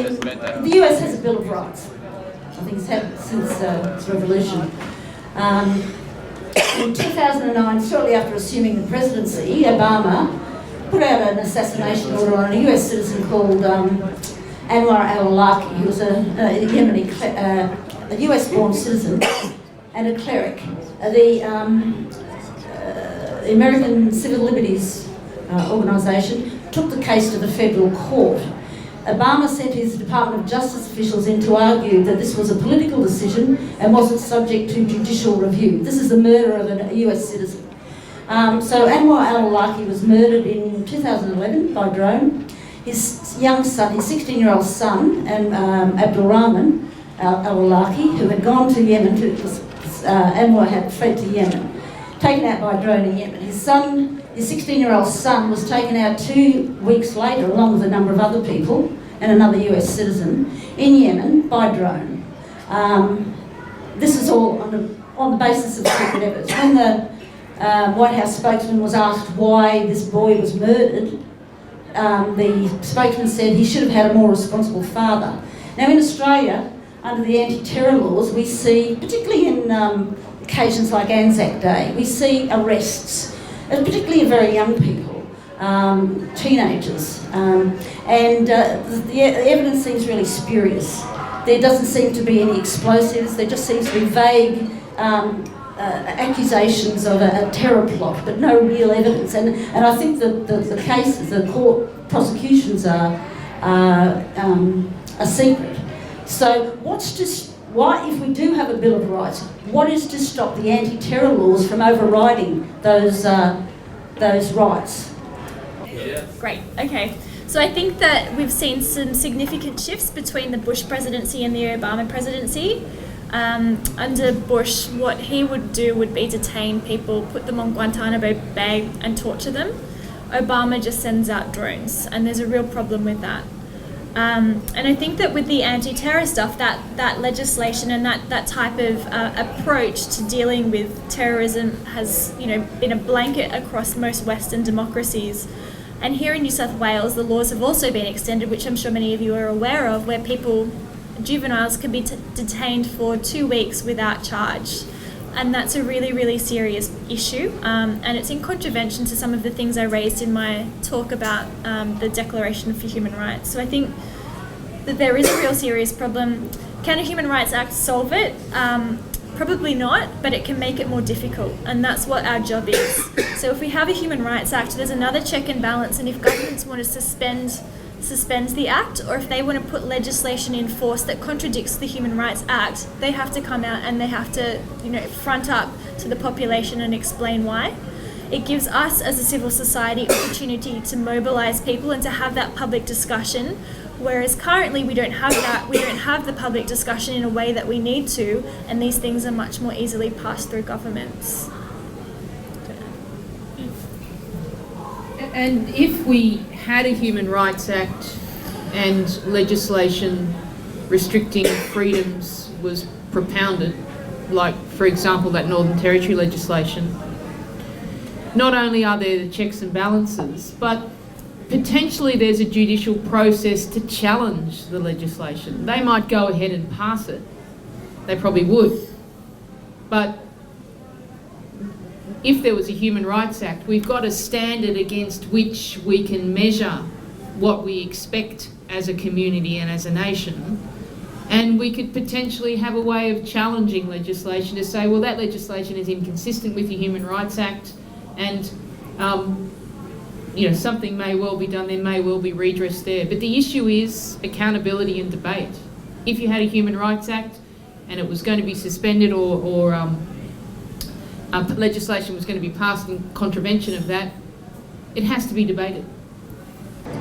the US has a Bill of Rights. I think it's had since its revolution. In 2009, shortly after assuming the presidency, Obama put out an assassination order on a US citizen called Anwar al-Awlaki, who was a US-born citizen and a cleric. The American Civil Liberties Organisation took the case to the federal court. Obama sent his Department of Justice officials in to argue that this was a political decision and wasn't subject to judicial review. This is the murder of a US citizen. So Anwar al-Awlaki was murdered in 2011 by drone. His young son, his 16-year-old son, and Abdul Rahman al-Awlaki, who had gone to Yemen, Anwar had fled to Yemen, taken out by drone in Yemen. His 16-year-old son was taken out 2 weeks later, along with a number of other people and another US citizen, in Yemen by drone. This is all on the basis of secret evidence. When the White House spokesman was asked why this boy was murdered, the spokesman said he should have had a more responsible father. Now in Australia, under the anti-terror laws, we see, particularly in occasions like Anzac Day, we see arrests, particularly of very young people, teenagers, and the evidence seems really spurious. There doesn't seem to be any explosives, there just seems to be vague accusations of a terror plot, but no real evidence. And I think that the cases, the court prosecutions are secret. So why, if we do have a Bill of Rights, what is to stop the anti-terror laws from overriding those rights? Yeah. Great. Okay. So I think that we've seen some significant shifts between the Bush presidency and the Obama presidency. Under Bush, what he would do would be detain people, put them on Guantanamo Bay and torture them. Obama just sends out drones, and there's a real problem with that. And I think that with the anti-terror stuff, that legislation and that type of approach to dealing with terrorism has, been a blanket across most Western democracies. And here in New South Wales, the laws have also been extended, which I'm sure many of you are aware of, where juveniles can be detained for 2 weeks without charge. And that's a really, really serious issue. And it's in contravention to some of the things I raised in my talk about the Declaration for Human Rights. So I think that there is a real serious problem. Can a Human Rights Act solve it? Probably not, but it can make it more difficult. And that's what our job is. So if we have a Human Rights Act, there's another check and balance. And if governments want to suspend the Act, or if they want to put legislation in force that contradicts the Human Rights Act, they have to come out and they have to, front up to the population and explain why. It gives us as a civil society opportunity to mobilise people and to have that public discussion, whereas currently we don't have that. We don't have the public discussion in a way that we need to, and these things are much more easily passed through governments. And if we had a Human Rights Act and legislation restricting freedoms was propounded, like, for example, that Northern Territory legislation, not only are there the checks and balances, but potentially there's a judicial process to challenge the legislation. They might go ahead and pass it. They probably would. But if there was a Human Rights Act, we've got a standard against which we can measure what we expect as a community and as a nation. And we could potentially have a way of challenging legislation to say, well, that legislation is inconsistent with the Human Rights Act, and something may well be done, there may well be redress there. But the issue is accountability and debate. If you had a Human Rights Act and it was going to be suspended or legislation was going to be passed in contravention of that, it has to be debated.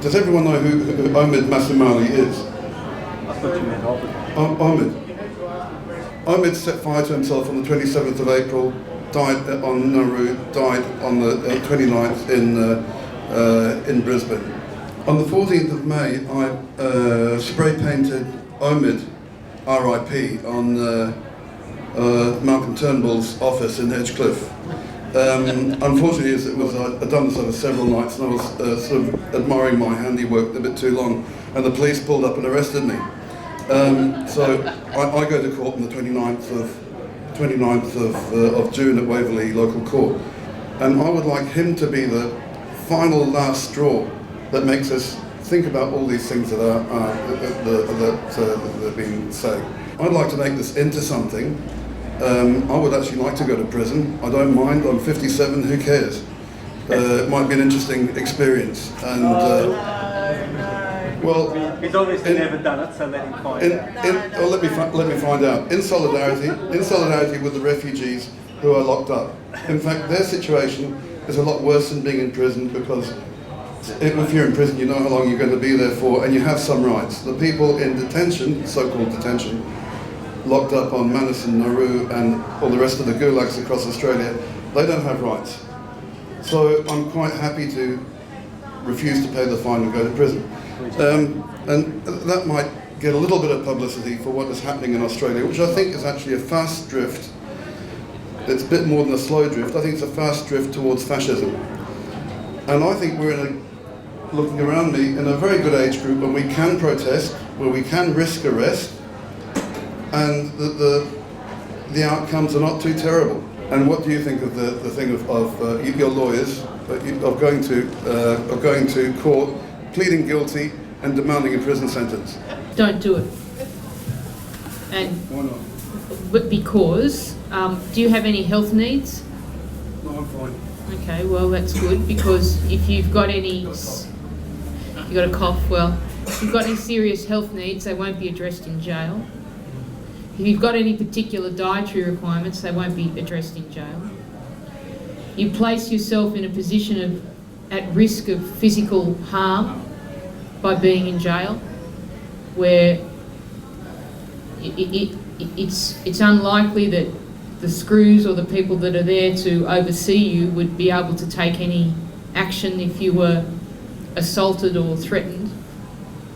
Does everyone know who Omid Masoumali is? I thought you meant Omid. Omid set fire to himself on the 27th of April, died on Nauru, died on the 29th in Brisbane. On the 14th of May, I spray painted Omid, R.I.P., on Malcolm Turnbull's office in Edgecliff. Unfortunately, I'd done this over several nights, and I was sort of admiring my handiwork a bit too long. and the police pulled up and arrested me. So I go to court on the 29th of June at Waverley Local Court, and I would like him to be the final last straw that makes us think about all these things that are being said. I'd like to make this into something. I would actually like to go to prison. I don't mind. I'm 57. Who cares? It might be an interesting experience. And well, he's obviously never done it, so let him find out. Let me find out. In solidarity with the refugees who are locked up. In fact, their situation is a lot worse than being in prison, because if you're in prison, you know how long you're going to be there for, and you have some rights. The people in detention, so-called detention, locked up on Manus and Nauru and all the rest of the gulags across Australia, they don't have rights. So I'm quite happy to refuse to pay the fine and go to prison. And that might get a little bit of publicity for what is happening in Australia, which I think is actually a fast drift. It's a bit more than a slow drift. I think it's a fast drift towards fascism. And I think we're looking around me, in a very good age group when we can protest, where we can risk arrest, and the outcomes are not too terrible. And what do you think of the thing of your lawyers of going to court, pleading guilty, and demanding a prison sentence? Don't do it. And why not? but because do you have any health needs? No, I'm fine. Okay, well that's good, because if you've got any, you've got a cough, well, if you've got any serious health needs, they won't be addressed in jail. If you've got any particular dietary requirements, they won't be addressed in jail. You place yourself in a position at risk of physical harm by being in jail, where it's unlikely that the screws or the people that are there to oversee you would be able to take any action if you were assaulted or threatened.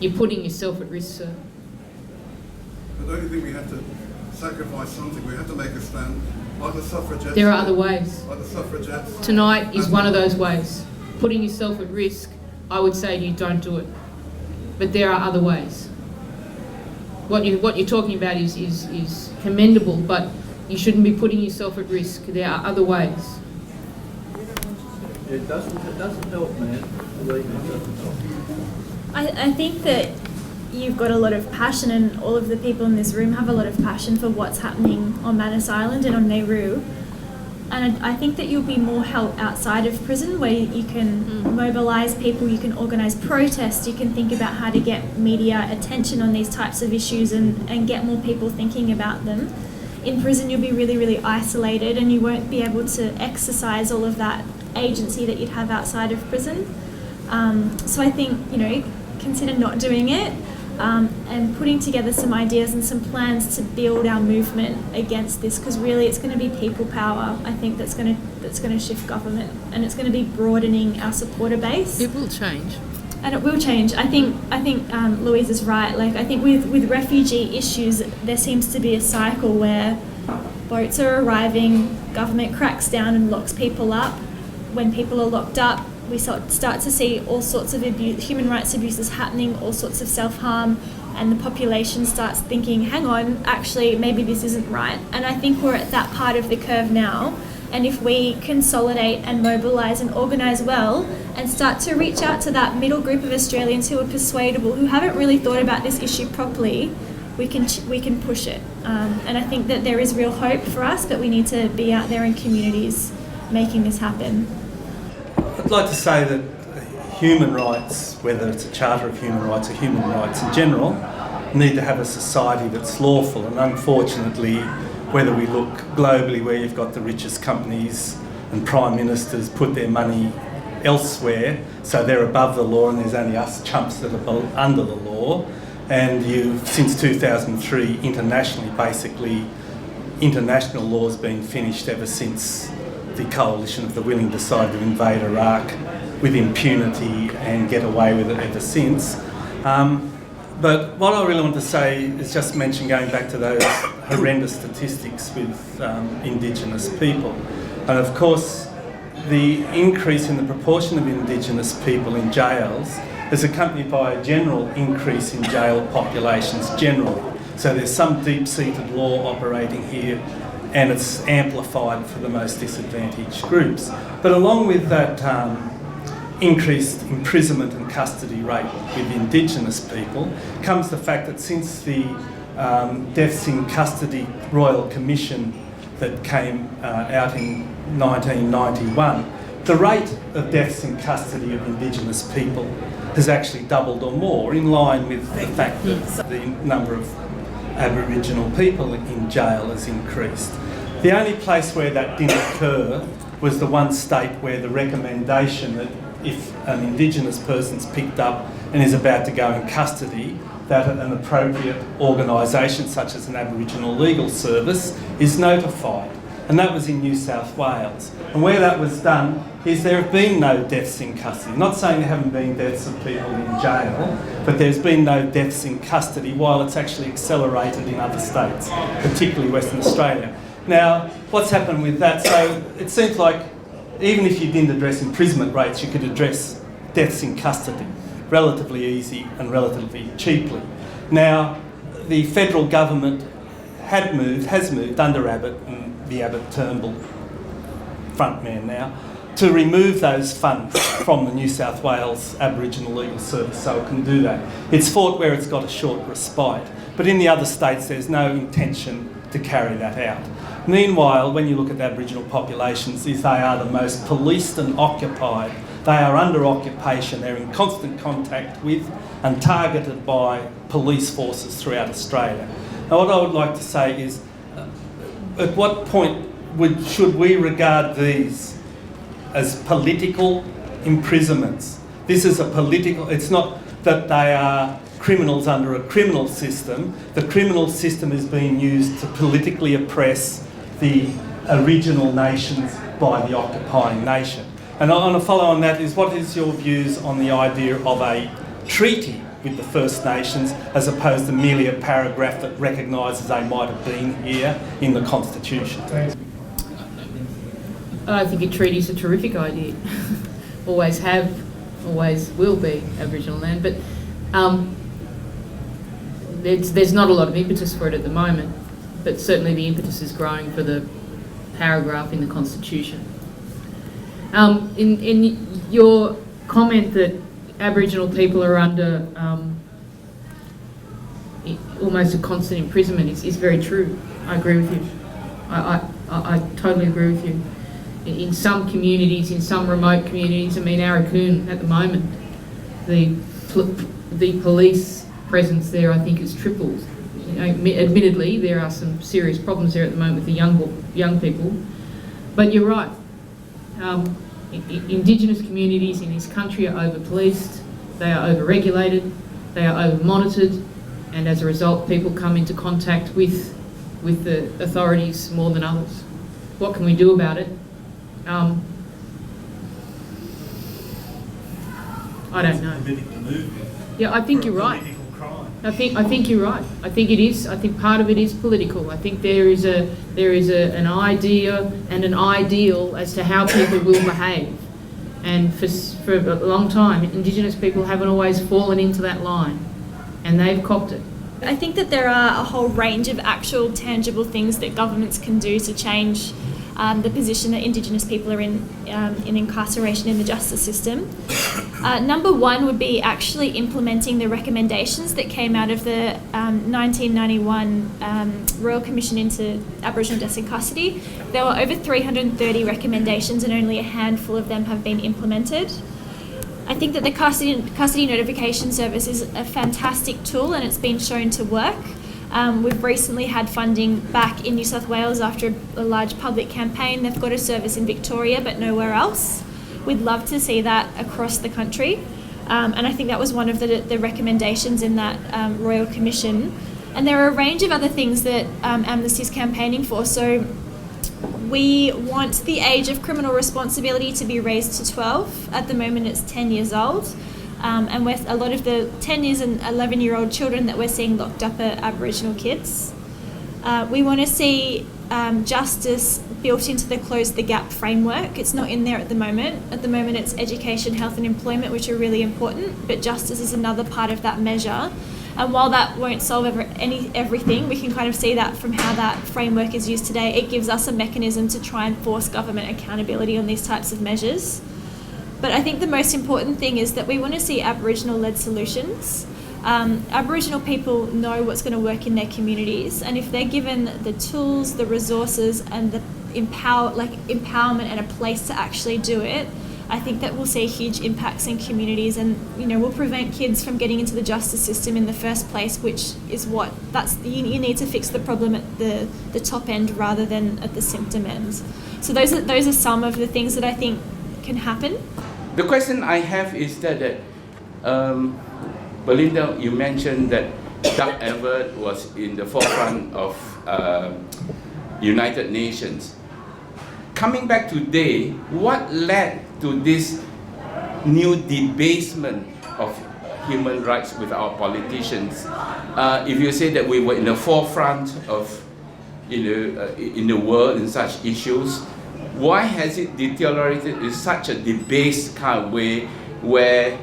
You're putting yourself at risk, sir. But don't you think we have to sacrifice something? We have to make a stand, like the suffragettes. There are other ways. Like the suffragettes. Tonight is one of those ways. Putting yourself at risk, I would say to you, don't do it. But there are other ways. What you're talking about is commendable, but you shouldn't be putting yourself at risk. There are other ways. It doesn't help, man. Believe me, it doesn't help. I think that you've got a lot of passion, and all of the people in this room have a lot of passion for what's happening on Manus Island and on Nauru. And I think that you'll be more help outside of prison, where you can mobilise people, you can organise protests, you can think about how to get media attention on these types of issues and get more people thinking about them. In prison you'll be really, really isolated, and you won't be able to exercise all of that agency that you'd have outside of prison. So I think, consider not doing it. And putting together some ideas and some plans to build our movement against this, because really it's going to be people power, I think, that's going to shift government, and it's going to be broadening our supporter base. It will change. And it will change. I think Louise is right. Like, I think with refugee issues, there seems to be a cycle where boats are arriving, government cracks down and locks people up. When people are locked up, we start to see all sorts of human rights abuses happening, all sorts of self-harm, and the population starts thinking, hang on, actually, maybe this isn't right. And I think we're at that part of the curve now. And if we consolidate and mobilise and organise well and start to reach out to that middle group of Australians who are persuadable, who haven't really thought about this issue properly, we can push it. And I think that there is real hope for us, but we need to be out there in communities making this happen. I'd like to say that human rights, whether it's a Charter of Human Rights or human rights in general, need to have a society that's lawful. And unfortunately, whether we look globally, where you've got the richest companies and prime ministers put their money elsewhere, so they're above the law, and there's only us chumps that are under the law. And since 2003, internationally, basically, international law's been finished ever since the coalition of the willing decided to invade Iraq with impunity and get away with it ever since. But what I really want to say is just mention, going back to those horrendous statistics with Indigenous people. And of course, the increase in the proportion of Indigenous people in jails is accompanied by a general increase in jail populations generally. So there's some deep-seated law operating here, and it's amplified for the most disadvantaged groups. But along with that increased imprisonment and custody rate with Indigenous people comes the fact that since the Deaths in Custody Royal Commission that came out in 1991, the rate of deaths in custody of Indigenous people has actually doubled or more, in line with the fact that the number of Aboriginal people in jail has increased. The only place where that didn't occur was the one state where the recommendation that if an Indigenous person's picked up and is about to go in custody, that an appropriate organisation such as an Aboriginal legal service is notified. And that was in New South Wales. And where that was done is there have been no deaths in custody. Not saying there haven't been deaths of people in jail, but there's been no deaths in custody while it's actually accelerated in other states, particularly Western Australia. Now, what's happened with that? So it seems like even if you didn't address imprisonment rates, you could address deaths in custody relatively easy and relatively cheaply. Now, the federal government has moved under Abbott and the Abbott-Turnbull frontman now to remove those funds from the New South Wales Aboriginal Legal Service, so it can do that. It's fought where it's got a short respite, but in the other states there's no intention to carry that out. Meanwhile, when you look at the Aboriginal populations, they are the most policed and occupied. They are under occupation, they're in constant contact with and targeted by police forces throughout Australia. Now, what I would like to say is, at what point should we regard these as political imprisonments? This is a political, it's not that they are criminals under a criminal system. The criminal system is being used to politically oppress the original nations by the occupying nation. And on a follow on that is, what is your views on the idea of a treaty with the First Nations as opposed to merely a paragraph that recognises they might have been here in the Constitution? I think a treaty is a terrific idea. Always have, always will be Aboriginal land, but there's not a lot of impetus for it at the moment, but certainly the impetus is growing for the paragraph in the Constitution. In your comment that Aboriginal people are under almost a constant imprisonment is very true. I agree with you. I totally agree with you. In some communities, in some remote communities, I mean Arakoon at the moment, the police presence there I think has tripled. You know, admittedly, there are some serious problems there at the moment with the young people, but you're right. Indigenous communities in this country are over-policed, they are over-regulated, they are over-monitored, and as a result people come into contact with the authorities more than others. What can we do about it? I don't know. Yeah, I think you're right. I think you're right. I think it is. I think part of it is political. I think there is an idea and an ideal as to how people will behave, and for a long time, Indigenous people haven't always fallen into that line, and they've copped it. I think that there are a whole range of actual tangible things that governments can do to change the position that Indigenous people are in incarceration in the justice system. Number one would be actually implementing the recommendations that came out of the 1991 Royal Commission into Aboriginal deaths in custody. There were over 330 recommendations and only a handful of them have been implemented. I think that the custody notification service is a fantastic tool and it's been shown to work. We've recently had funding back in New South Wales after a large public campaign. They've got a service in Victoria but nowhere else. We'd love to see that across the country. And I think that was one of the recommendations in that Royal Commission. And there are a range of other things that Amnesty is campaigning for. So we want the age of criminal responsibility to be raised to 12. At the moment it's 10 years old. And with a lot of the 10 years and 11-year-old children that we're seeing locked up are Aboriginal kids. We want to see justice built into the Close the Gap framework. It's not in there at the moment. At the moment it's education, health and employment, which are really important, but justice is another part of that measure. And while that won't solve everything, we can kind of see that from how that framework is used today. It gives us a mechanism to try and force government accountability on these types of measures. But I think the most important thing is that we want to see Aboriginal-led solutions. Aboriginal people know what's going to work in their communities, and if they're given the tools, the resources, and the empowerment and a place to actually do it, I think that we'll see huge impacts in communities, and we'll prevent kids from getting into the justice system in the first place, which is you need to fix the problem at the top end rather than at the symptom end. So those are some of the things that I think can happen. The question I have is that Belinda, you mentioned that Doug Everett was in the forefront of United Nations. Coming back today, what led to this new debasement of human rights with our politicians? If you say that we were in the forefront of, in the world in such issues, why has it deteriorated in such a debased kind of way where,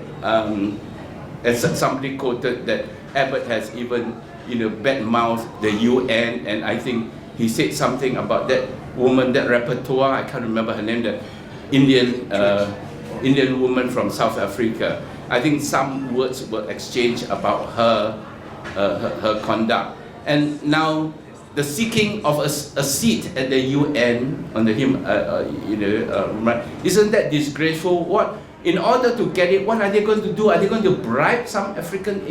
as somebody quoted, that Abbott has even, badmouthed the UN, and I think he said something about that woman, that rapporteur, I can't remember her name, that Indian woman from South Africa. I think some words were exchanged about her conduct. And now the seeking of a seat at the UN on the isn't that disgraceful? In order to get it, what are they going to do? Are they going to bribe some African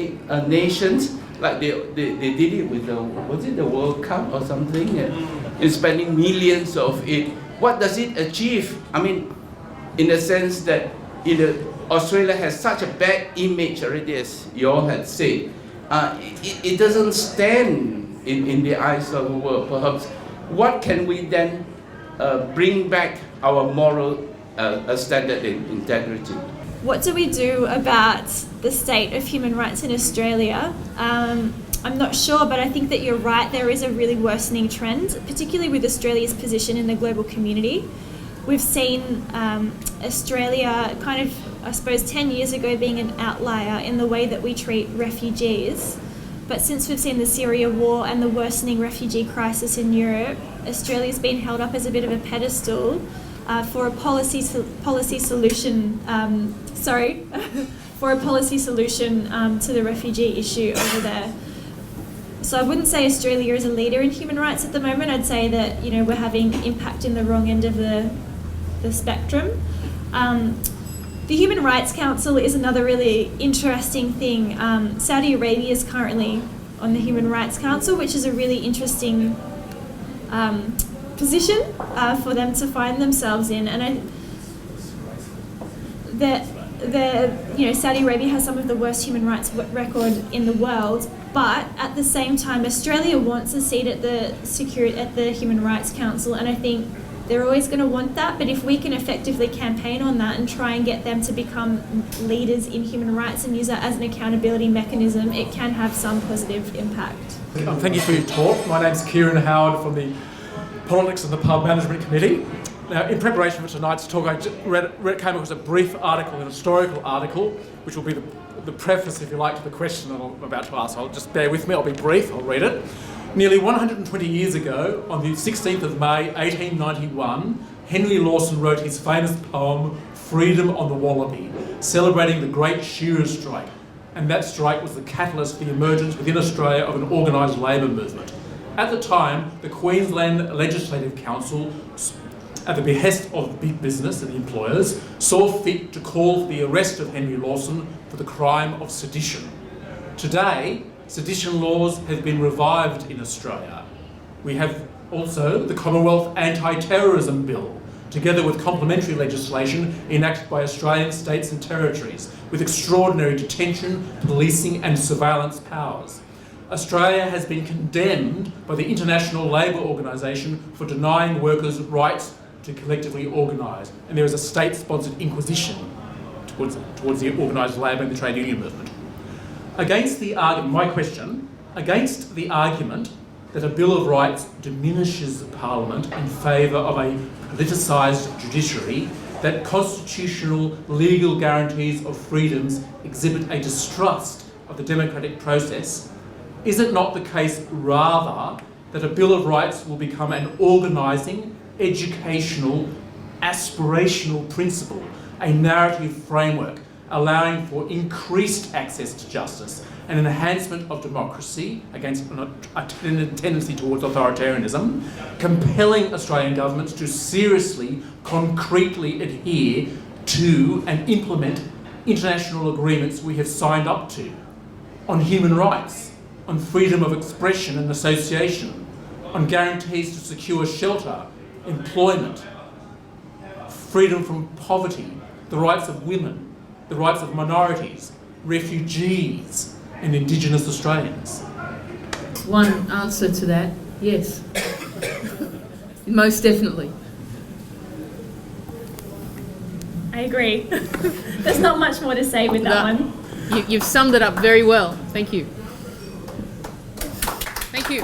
nations like they did it with the World Cup or something, and spending millions of it? What does it achieve? I mean, in the sense that Australia has such a bad image already, as you all had said. It doesn't stand in the eyes of the world. Perhaps what can we then bring back our moral standard and integrity? What do we do about the state of human rights in Australia? I'm not sure, but I think that you're right. There is a really worsening trend, particularly with Australia's position in the global community. We've seen Australia kind of, I suppose, 10 years ago being an outlier in the way that we treat refugees. But since we've seen the Syria war and the worsening refugee crisis in Europe, Australia's been held up as a bit of a pedestal for a policy solution. For a policy solution to the refugee issue over there. So I wouldn't say Australia is a leader in human rights at the moment. I'd say that we're having impact in the wrong end of the spectrum. The Human Rights Council is another really interesting thing. Saudi Arabia is currently on the Human Rights Council, which is a really interesting position for them to find themselves in. And Saudi Arabia has some of the worst human rights record in the world, but at the same time, Australia wants a seat at the Human Rights Council, and I think they're always going to want that. But if we can effectively campaign on that and try and get them to become leaders in human rights and use that as an accountability mechanism, it can have some positive impact. Thank you for your talk. My name's Kieran Howard from the Politics and the Pub Management Committee. Now, in preparation for tonight's talk, I came across a brief article, an historical article, which will be the preface, if you like, to the question that I'm about to ask. I'll just bear with me, I'll be brief, I'll read it. Nearly 120 years ago, on the 16th of May 1891, Henry Lawson wrote his famous poem, Freedom on the Wallaby, celebrating the Great Shearers' Strike. And that strike was the catalyst for the emergence within Australia of an organised labour movement. At the time, the Queensland Legislative Council, at the behest of big business and the employers, saw fit to call for the arrest of Henry Lawson for the crime of sedition. Today, sedition laws have been revived in Australia. We have also the Commonwealth Anti-Terrorism Bill, together with complementary legislation enacted by Australian states and territories, with extraordinary detention, policing and surveillance powers. Australia has been condemned by the International Labour Organisation for denying workers' rights to collectively organise, and there is a state-sponsored inquisition towards the organised labour and the trade union movement. Against the argument that a Bill of Rights diminishes Parliament in favour of a politicised judiciary, that constitutional legal guarantees of freedoms exhibit a distrust of the democratic process, is it not the case rather that a Bill of Rights will become an organising, educational, aspirational principle, a narrative framework allowing for increased access to justice, an enhancement of democracy against a tendency towards authoritarianism, compelling Australian governments to seriously, concretely adhere to and implement international agreements we have signed up to on human rights, on freedom of expression and association, on guarantees to secure shelter, employment, freedom from poverty, the rights of women, the rights of minorities, refugees, and Indigenous Australians? One answer to that, yes. Most definitely. I agree. There's not much more to say with that one. You've summed it up very well. Thank you. Thank you.